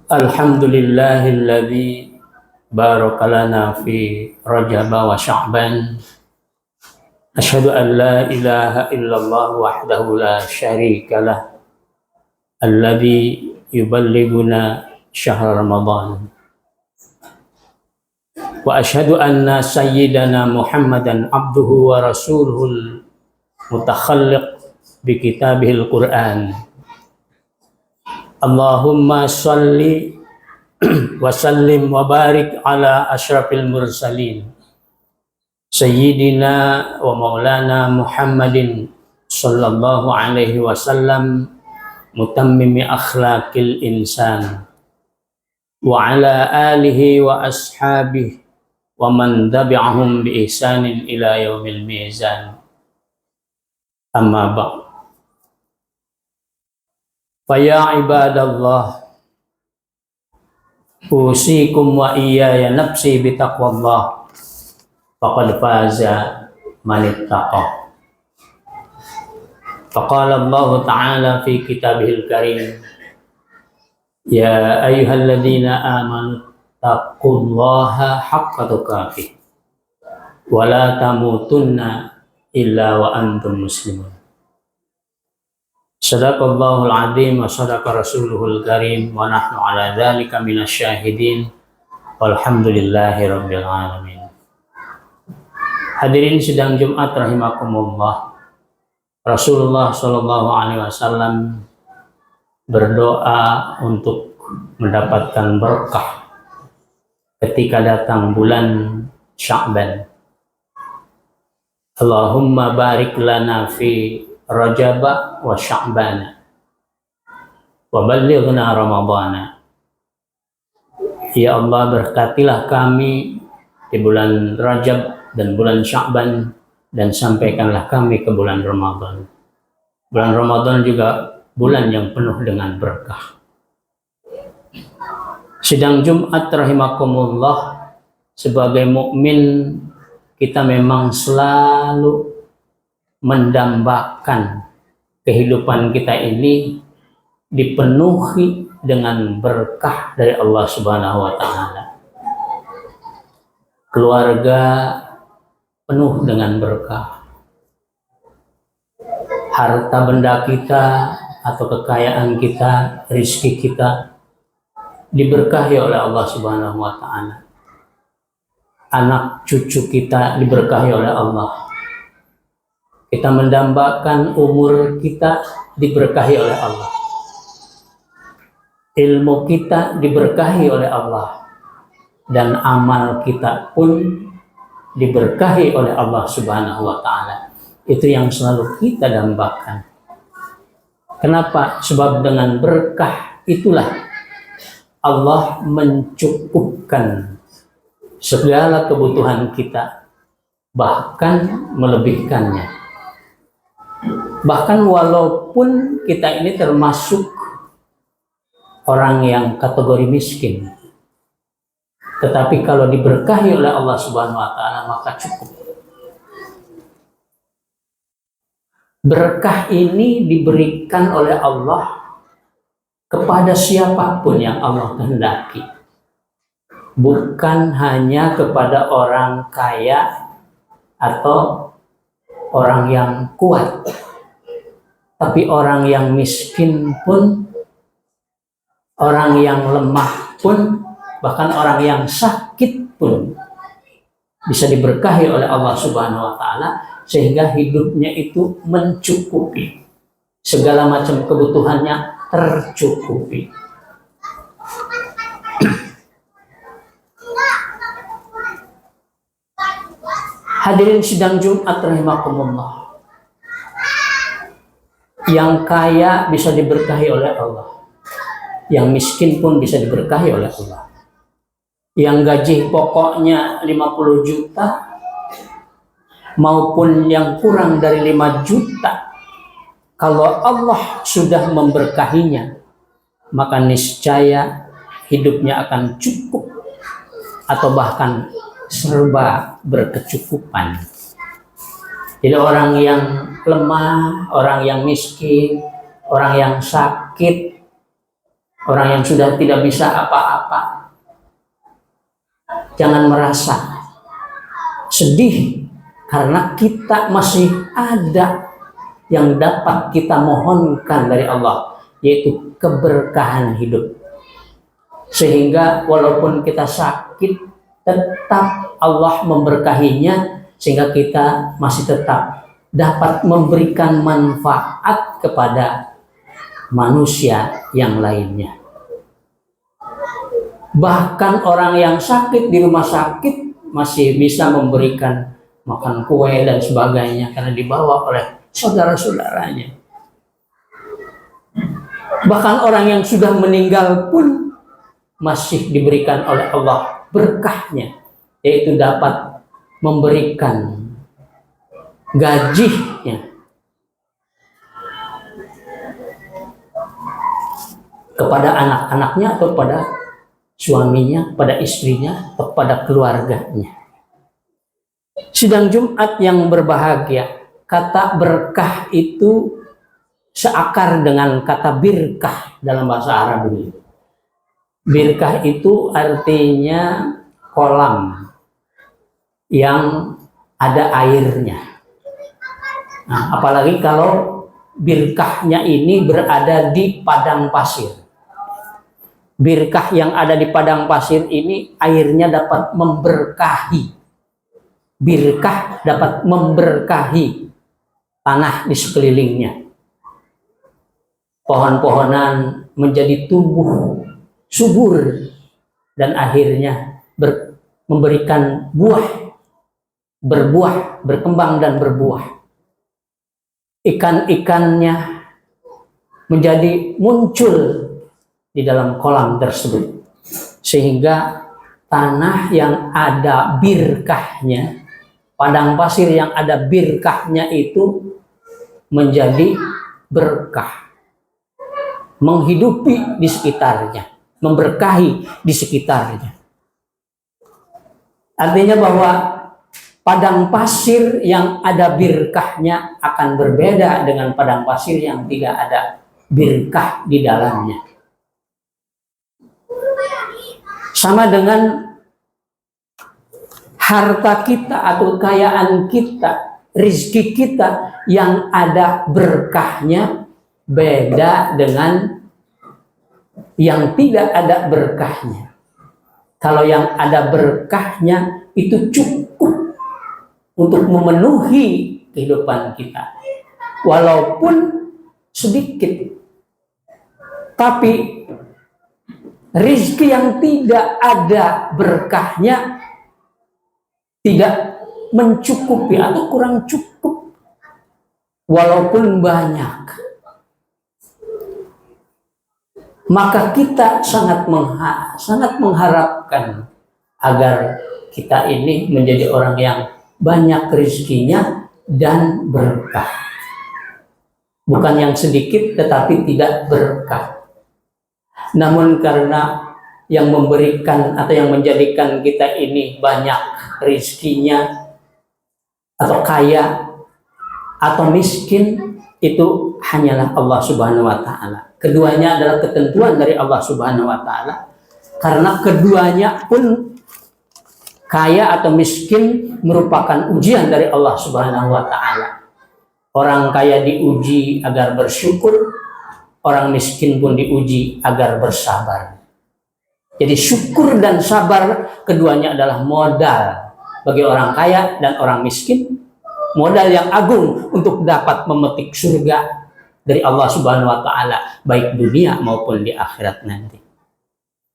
Alhamdulillahilladzi baraka lana fi Rajab wa Sya'ban. Asyhadu an la ilaha illallah wahdahu la syarika lah. Alladzi yuballighuna syahr Ramadan. Wa asyhadu anna sayyidana Muhammadan abduhu wa rasuluhul mutakhalliq bi kitabihil Qur'an. Allahumma salli wa sallim wa barik ala asyrafil mursalin Sayyidina wa maulana Muhammadin sallallahu alaihi wasallam mutammimi akhlaqil insan wa ala alihi wa ashabihi wa man tabi'ahum bi ihsanin ila yaumil mizan. Amma ba'd. Faya ibadallah, usikum wa iyaya nafsi bitaqwallah, faqad faza man ittaqa. Faqala Allah Ta'ala fi kitabihil karim, ya ayyuhalladzina amanu taqullaha haqqa tuqatih wa la tamutunna illa wa antum muslimun. Sadaqallahul azim wa sadaqa rasuluhul karim wa nahnu ala dzalika minasyahidin walhamdulillahi rabbil alamin. Hadirin sidang Jumat rahimakumullah. Rasulullah sallallahu alaihi wasallam berdoa untuk mendapatkan berkah ketika datang bulan Sya'ban. Allahumma barik lana fi Rajab wa Sya'ban wa ballighna Ramadana. Ya Allah, berkatilah kami di bulan Rajab dan bulan Sya'ban dan sampaikanlah kami ke bulan Ramadan. Bulan Ramadan juga bulan yang penuh dengan berkah. Sidang Jumat rahimakumullah, sebagai mukmin kita memang selalu mendambakan kehidupan kita ini dipenuhi dengan berkah dari Allah Subhanahu wa Ta'ala. Keluarga penuh dengan berkah. Harta benda kita atau kekayaan kita, rizki kita diberkahi oleh Allah Subhanahu wa Ta'ala. Anak cucu kita diberkahi oleh Allah. Kita mendambakan umur kita diberkahi oleh Allah. Ilmu kita diberkahi oleh Allah. Dan amal kita pun diberkahi oleh Allah Subhanahu wa Ta'ala. Itu yang selalu kita dambakan. Kenapa? Sebab dengan berkah itulah Allah mencukupkan segala kebutuhan kita, bahkan melebihkannya. Bahkan walaupun kita ini termasuk orang yang kategori miskin, tetapi kalau diberkahi oleh Allah Subhanahu wa Ta'ala maka cukup. Berkah ini diberikan oleh Allah kepada siapapun yang Allah kehendaki. Bukan hanya kepada orang kaya atau orang yang kuat, tapi orang yang miskin pun, orang yang lemah pun, bahkan orang yang sakit pun bisa diberkahi oleh Allah Subhanahu wa Ta'ala sehingga hidupnya itu mencukupi, segala macam kebutuhannya tercukupi. Hadirin sidang Jumat rahimakumullah. Yang kaya bisa diberkahi oleh Allah. Yang miskin pun bisa diberkahi oleh Allah. Yang gaji pokoknya 50 juta maupun yang kurang dari 5 juta, kalau Allah sudah memberkahinya, maka niscaya hidupnya akan cukup atau bahkan serba berkecukupan. Jadi orang yang lemah, orang yang miskin, orang yang sakit, orang yang sudah tidak bisa apa-apa. Jangan merasa sedih karena kita masih ada yang dapat kita mohonkan dari Allah, yaitu keberkahan hidup. Sehingga walaupun kita sakit, tetap Allah memberkahinya, sehingga kita masih tetap dapat memberikan manfaat kepada manusia yang lainnya. Bahkan orang yang sakit di rumah sakit masih bisa memberikan makan kue dan sebagainya karena dibawa oleh saudara-saudaranya. Bahkan orang yang sudah meninggal pun masih diberikan oleh Allah berkahnya, yaitu dapat memberikan gajinya kepada anak-anaknya atau pada suaminya, pada istrinya, atau pada keluarganya. Sidang Jumat yang berbahagia, kata berkah itu seakar dengan kata birkah dalam bahasa Arab ini. Birkah itu artinya kolam yang ada airnya. Nah, apalagi kalau birkahnya ini berada di padang pasir. Birkah yang ada di padang pasir ini airnya dapat memberkahi. Birkah dapat memberkahi tanah di sekelilingnya. Pohon-pohonan menjadi tumbuh subur dan akhirnya memberikan buah, berbuah, berkembang dan berbuah. Ikan-ikannya menjadi muncul di dalam kolam tersebut, sehingga tanah yang ada birkahnya, padang pasir yang ada birkahnya itu menjadi berkah, menghidupi di sekitarnya, memberkahi di sekitarnya. Artinya bahwa padang pasir yang ada birkahnya akan berbeda dengan padang pasir yang tidak ada birkah di dalamnya. Sama dengan harta kita atau kekayaan kita, rezeki kita yang ada berkahnya beda dengan yang tidak ada berkahnya. Kalau yang ada berkahnya itu cukup untuk memenuhi kehidupan kita, walaupun sedikit. Tapi rezeki yang tidak ada berkahnya tidak mencukupi atau kurang cukup, walaupun banyak. Maka kita sangat mengharapkan agar kita ini menjadi orang yang banyak rezekinya dan berkah. Bukan yang sedikit tetapi tidak berkah. Namun karena yang memberikan atau yang menjadikan kita ini banyak rezekinya atau kaya atau miskin, itu hanyalah Allah Subhanahu wa Ta'ala. Keduanya adalah ketentuan dari Allah Subhanahu wa Ta'ala. Karena keduanya pun, kaya atau miskin, merupakan ujian dari Allah Subhanahu wa Ta'ala. Orang kaya diuji agar bersyukur, orang miskin pun diuji agar bersabar. Jadi syukur dan sabar keduanya adalah modal bagi orang kaya dan orang miskin. Modal yang agung untuk dapat memetik surga dari Allah Subhanahu wa Ta'ala, baik dunia maupun di akhirat nanti.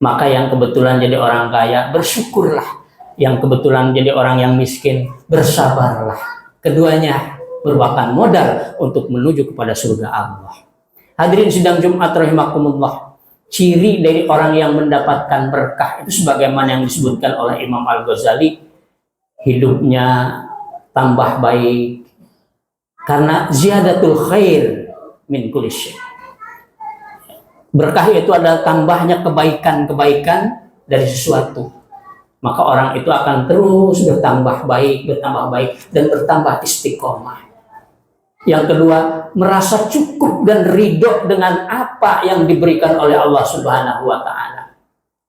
Maka yang kebetulan jadi orang kaya, bersyukurlah. Yang kebetulan jadi orang yang miskin, bersabarlah. Keduanya merupakan modal untuk menuju kepada surga Allah. Hadirin sidang Jumat rahimakumullah. Ciri dari orang yang mendapatkan berkah itu sebagaimana yang disebutkan oleh Imam Al-Ghazali, hidupnya tambah baik karena ziyadatul khair min kulli syai. Berkah itu adalah tambahnya kebaikan-kebaikan dari sesuatu. Maka orang itu akan terus bertambah baik dan bertambah istiqomah. Yang kedua, merasa cukup dan ridho dengan apa yang diberikan oleh Allah Subhanahu wa Ta'ala.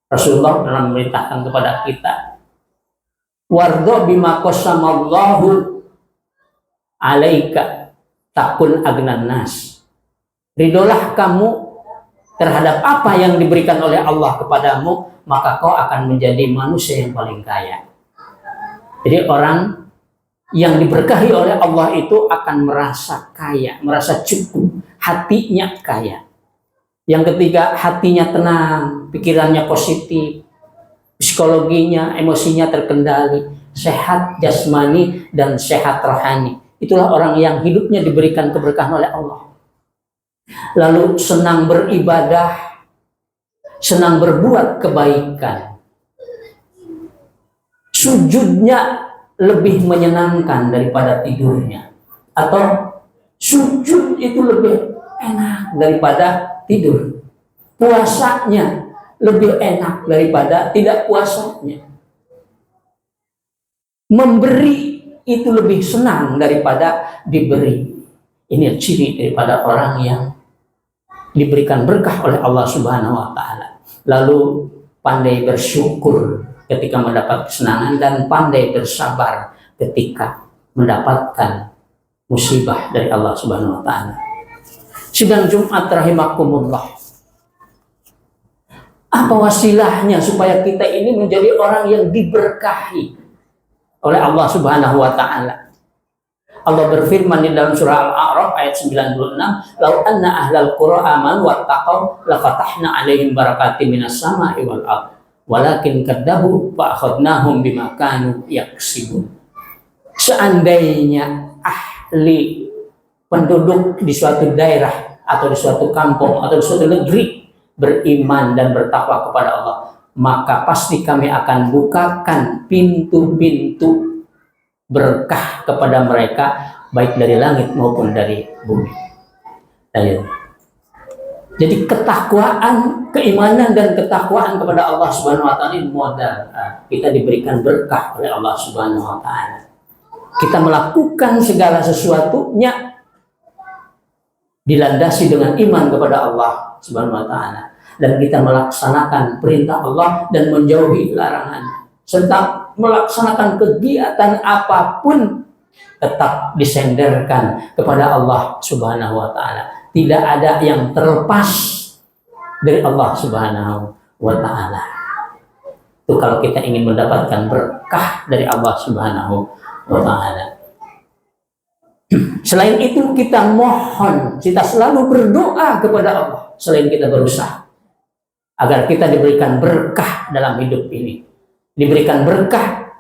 Rasulullah pernah memerintahkan kepada kita, wardo bima qasamallahu alaika takun agnan nas. Ridolah kamu terhadap apa yang diberikan oleh Allah kepadamu, maka kau akan menjadi manusia yang paling kaya. Jadi orang yang diberkahi oleh Allah itu akan merasa kaya, merasa cukup, hatinya kaya. Yang ketiga, hatinya tenang, pikirannya positif, psikologinya, emosinya terkendali, sehat jasmani dan sehat rohani. Itulah orang yang hidupnya diberikan keberkahan oleh Allah. Lalu senang beribadah, senang berbuat kebaikan. Sujudnya lebih menyenangkan daripada tidurnya, atau sujud itu lebih enak daripada tidur. Puasanya lebih enak daripada tidak puasanya. Memberi itu lebih senang daripada diberi. Ini ciri daripada orang yang diberikan berkah oleh Allah Subhanahu wa Ta'ala. Lalu pandai bersyukur ketika mendapat kesenangan dan pandai bersabar ketika mendapatkan musibah dari Allah Subhanahu wa Ta'ala. Sidang Jumat rahimakumullah. Apa wasilahnya supaya kita ini menjadi orang yang diberkahi oleh Allah Subhanahu wa Ta'ala? Allah berfirman di dalam surah Al-A'raf ayat 96, "Lau anna ahlal qura amanu wattaqau lafatahna 'alaihim barakatim minas sama'i wal ardh." Walakin kadzabu fa akhadnahum bima kanu yaksibun. Seandainya ahli penduduk di suatu daerah atau di suatu kampung atau di suatu negeri beriman dan bertakwa kepada Allah, maka pasti kami akan bukakan pintu-pintu berkah kepada mereka, baik dari langit maupun dari bumi. Ayo. Jadi ketakwaan, keimanan dan ketakwaan kepada Allah Subhanahu wa Ta'ala ini modal kita diberikan berkah oleh Allah Subhanahu wa Ta'ala. Kita melakukan segala sesuatunya dilandasi dengan iman kepada Allah Subhanahu wa Ta'ala, dan kita melaksanakan perintah Allah dan menjauhi larangannya, serta melaksanakan kegiatan apapun tetap disenderkan kepada Allah Subhanahu wa Ta'ala. Tidak ada yang terlepas dari Allah Subhanahu wa Ta'ala. Itu kalau kita ingin mendapatkan berkah dari Allah Subhanahu wa Ta'ala. Selain itu kita mohon, kita selalu berdoa kepada Allah selain kita berusaha, agar kita diberikan berkah dalam hidup ini. Diberikan berkah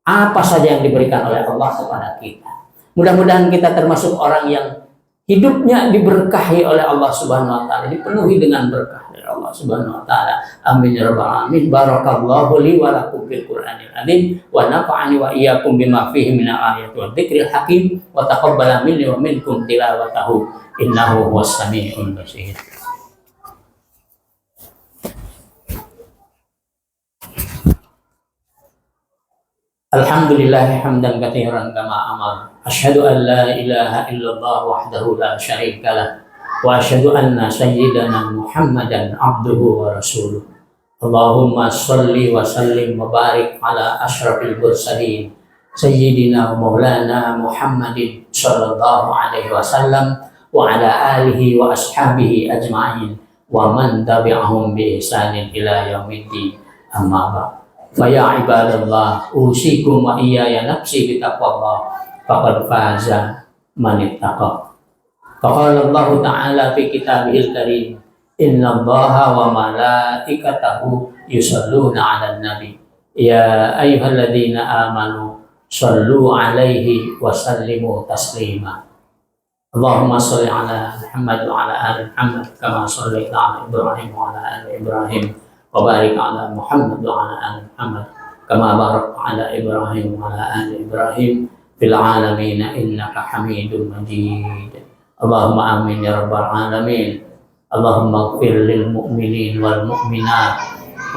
apa saja yang diberikan oleh Allah kepada kita. Mudah-mudahan kita termasuk orang yang hidupnya diberkahi oleh Allah Subhanahu wa Ta'ala, dipenuhi dengan berkah dari Allah Subhanahu wa Ta'ala. Amin ya rabbal alamin. Barakallahu li wa lakum fil Qur'anil azim wa nafa'ani wa iyyakum bima fihi minal ayati wa dzikril hakim wa taqabbala minni wa minkum tilawatahu innahu huwas samiul basir. Alhamdulillah hamdan katsiran kama amar. Asyhadu an la ilaha illallah wahdahu la syarika lah wa asyhadu anna sayyidana Muhammadan abduhu wa rasuluh. Allahumma shalli wa sallim wa barik ala asyrafil mursalin sayyidina wa maulana Muhammadin sallallahu alaihi wasallam wa ala alihi wa ashabihi ajma'in wa man tabi'ahum bi ihsanin ila yaumiddin. Amma ba'd. Faya ibadallah, usikum wa iyaya nafsi bitaqwallah, faqad faza man ittaqa. Qala Allah Ta'ala fi kitabihil karim, inna Allaha wa malaikatahu yusalluna 'alan nabi ya ayyuhalladzina amanu sallu 'alaihi wa sallimu taslima. Allahumma shalli 'ala Muhammad wa 'ala ali Muhammad kama shallaita 'ala Ibrahim wa 'ala ali Ibrahim wa barik ala Muhammad wa ala ali Muhammad kama barakta ala Ibrahim wa ala ali Ibrahim fil alamin innaka Hamidum Majid. Allahumma amin ya rabbal alamin. Allahumma ighfir lil mu'minin wal mu'minat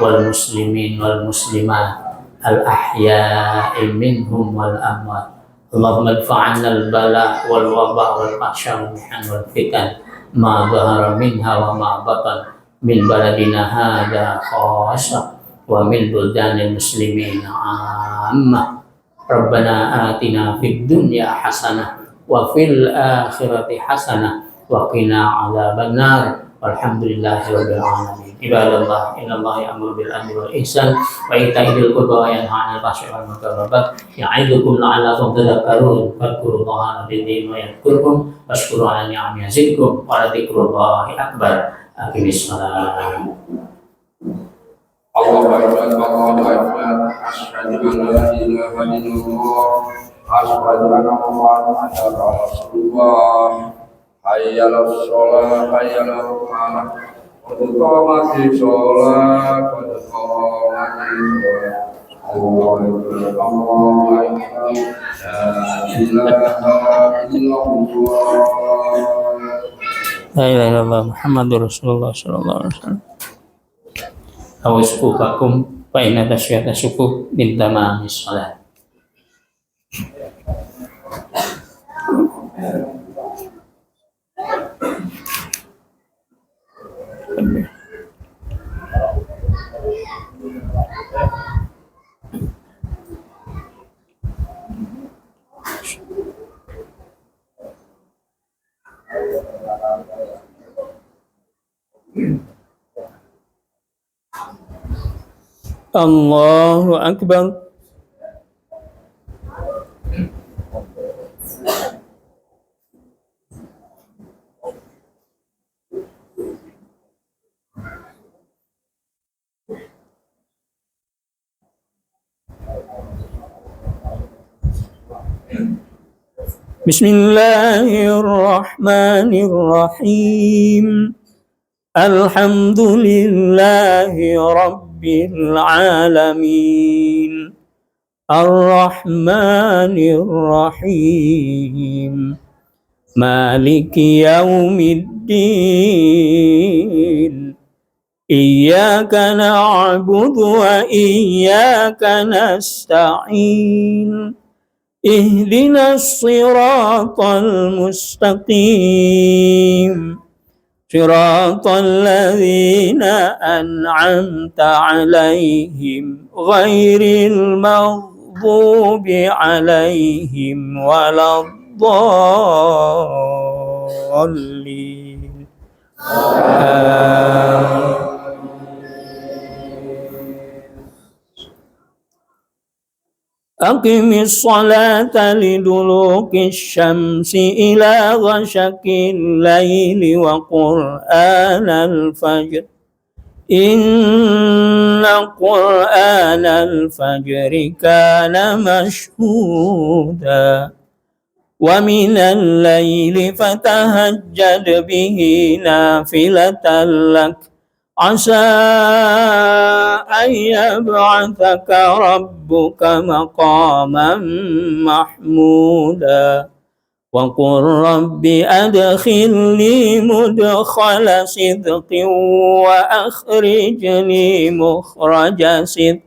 wal muslimin wal muslimat al ahya'i minhum wal amwat اللهم ادفع عنا البلاء والوباء والفحشاء والمحن والفتن ما ظهر منها وما بطن من بلدنا هذا خاصة ومن بلدان المسلمين عامة. ربنا آتنا في الدنيا حسنة وفي الآخرة حسنة وقنا عذاب النار والحمد لله رب العالمين. عباد الله إن الله يأمر بالعدل والإحسان وإيتاء ذي القربى وينهى عن الفحشاء والمنكر والبغي يعظكم لعلكم تذكرون فاذكروا الله العظيم ويذكركم واشكروا على نعمه يزدكم ولذكر الله أكبر. أقم الصلاة. الله أكبر الله أكبر أشهد أن لا إله إلا الله أشهد أن محمدا رسول الله حي على الصلاة حي على الفلاح قد قامت الصلاة قد قامت الصلاة الله أكبر الله أكبر لا إله إلا الله لا إله إلا الله محمد رسول الله صلى الله عليه وسلم. Awaskufakum fa inna tasyata syukuk min tamamis salat. Allahu Akbar. Bismillahirrahmanirrahim. Alhamdulillahi Rabbil Alamin. Ar-Rahmanir Rahim. Maliki Yaumiddin. Iyyaka na'budu wa iyyaka nasta'in. Ihdinas siratal mustaqim. Siratal ladzina an'amta 'alaihim ghairil maghdubi 'alaihim waladdallin. Aqimis salata liduluki syamsi ila ghasaqil laili wa qur'anal fajr. Inna qur'anal fajri kana mashhuda. Wa minal laili fatahajjad bihi nafilatan lak. Asa an yab'athaka rabbuka maqaman mahmuda. Wa qur rabbi adkhilni mudkhala sidqin wa akhrijni mukhraja sidq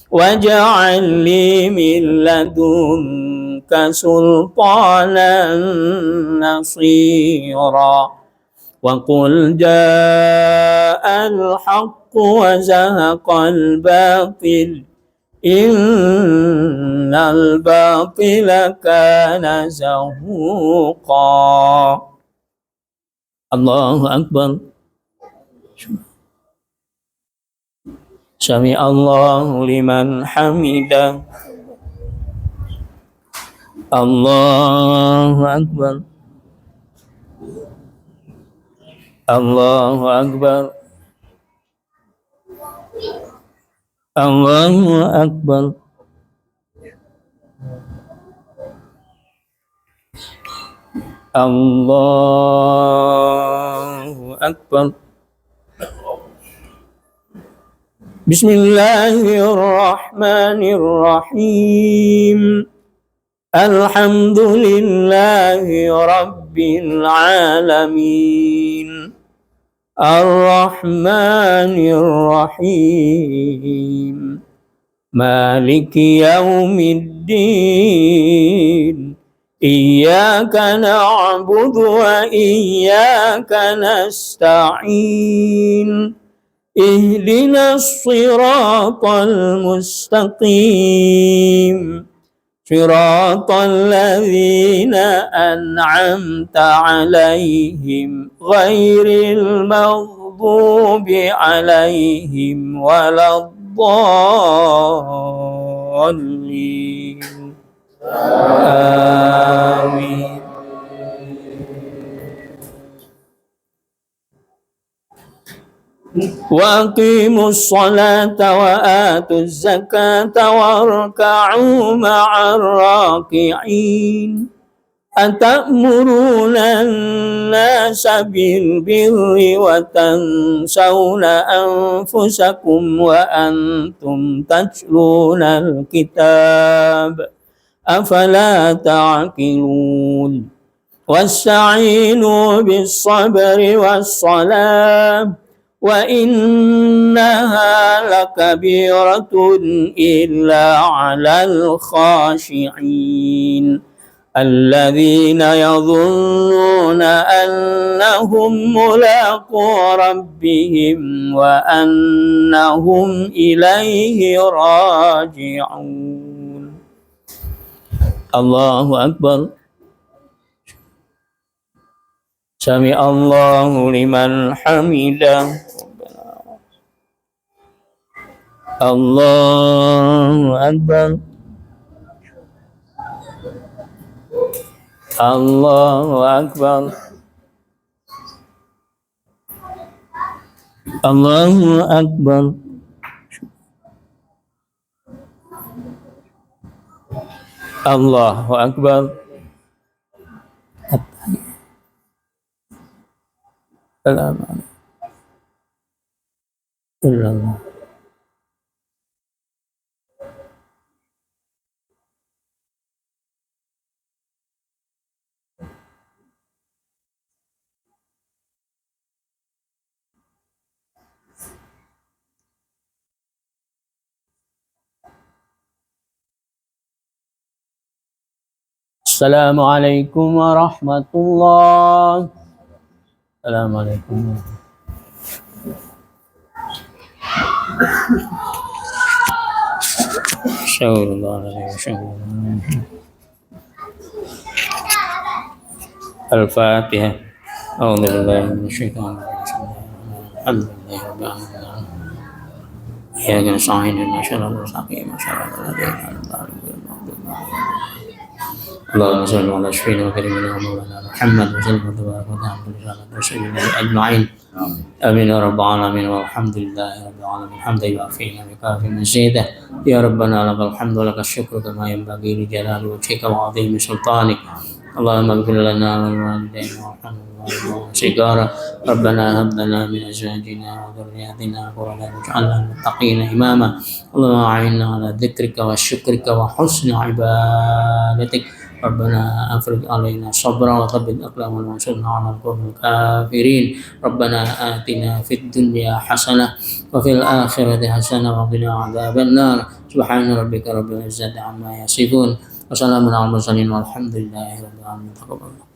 waj'al li min ladunka sultanan nasira. Wa qul ja'al haqqu wa zahaqal batil innal batila kana zahuqa. Allahu Akbar. Sami Allahu liman hamidah. Allahu Akbar. Allahu Akbar. Allahu Akbar. Allahu Akbar. Bismillahirrahmanirrahim. Alhamdulillahi Rabbil Alamin. Ar-Rahmanir Rahim. Maliki Yaumiddin. الدين إياك نعبد وإياك نستعين اهدنا الصراط المستقيم صراط الذين أنعمت عليهم غير المغضوب عليهم ولا الضالين آمين. وأقيموا الصلاة وآتوا الزكاة واركعوا مع الراكعين أتأمرون الناس بالبر وتنسون أنفسكم وأنتم تتلون الكتاب أفلا تعقلون واستعينوا بالصبر والصلاة وإنها لكبيرة إلا على الخاشعين الذين يظنون أنهم ملاقو ربهم وأنهم إليه راجعون. الله أكبر. سمع الله لمن حمده. الله أكبر. الله أكبر. الله أكبر. الله أكبر. السلام عليكم. الله. السلام عليكم ورحمة الله. السلام عليكم. شاور الله عليه وشاور. الفاتحة. أعوذ بالله من الشيطان الرجيم. الحمد لله رب العالمين. إياك نستعين اهدنا الصراط المستقيم صراط الذين أنعمت عليهم اللهم صل على سيدنا وكريمنا ومولانا محمد وسلم وتبارك وتعالى وسلم أجمعين آمين يا رب العالمين والحمد لله رب العالمين حمدا يوافي بكافي مزيده يا ربنا لك الحمد ولك الشكر كما ينبغي لجلال وجهك وعظيم سلطانك اللهم اغفر لنا ولوالدينا وارحمنا صغارا ربنا هب لنا من ازواجنا وذرياتنا قرة واجعلنا للمتقين اماما اللهم اعنا على ذكرك وشكرك وحسن عبادتك ربنا افرج علينا صبرا وثبت اقدامنا وانصرنا على القوم الكافرين ربنا اتنا في الدنيا حسنه وفي الاخره حسنه وقنا عذاب النار سبحان ربك رب العزه عما يصفون وسلام على المرسلين والحمد لله رب العالمين. تقبل الله.